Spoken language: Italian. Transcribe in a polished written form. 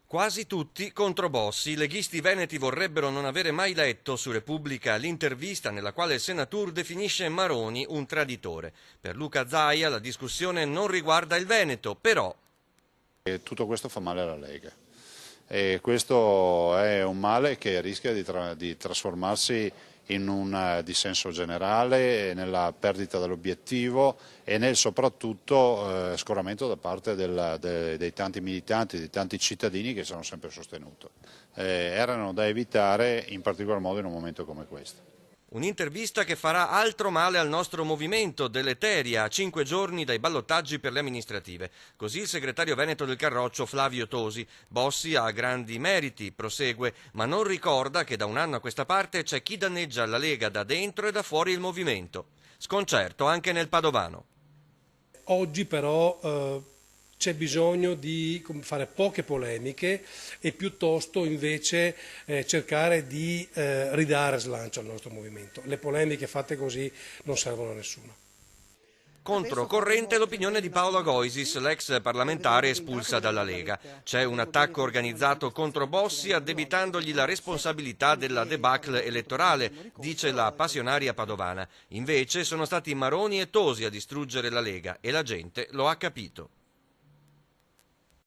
Quasi tutti contro Bossi. I leghisti veneti vorrebbero non avere mai letto su Repubblica l'intervista nella quale il Senatur definisce Maroni un traditore. Per Luca Zaia la discussione non riguarda il Veneto, però E tutto questo fa male alla Lega e questo è un male che rischia di trasformarsi in un dissenso generale, nella perdita dell'obiettivo e nel soprattutto scoramento da parte dei tanti militanti, dei tanti cittadini che ci hanno sempre sostenuto. Erano da evitare in particolar modo in un momento come questo. un'intervista che farà altro male al nostro movimento, deleteria, a 5 giorni dai ballottaggi per le amministrative. Così il segretario veneto del Carroccio Flavio Tosi. Bossi ha grandi meriti, prosegue, ma non ricorda che da un anno a questa parte c'è chi danneggia la Lega da dentro e da fuori il movimento. Sconcerto anche nel Padovano. Oggi però c'è bisogno di fare poche polemiche e piuttosto invece cercare di ridare slancio al nostro movimento. Le polemiche fatte così non servono a nessuno. Controcorrente l'opinione di Paolo Goisis, l'ex parlamentare espulsa dalla Lega. C'è un attacco organizzato contro Bossi addebitandogli la responsabilità della debacle elettorale, dice la passionaria padovana. Invece sono stati Maroni e Tosi a distruggere la Lega e la gente lo ha capito.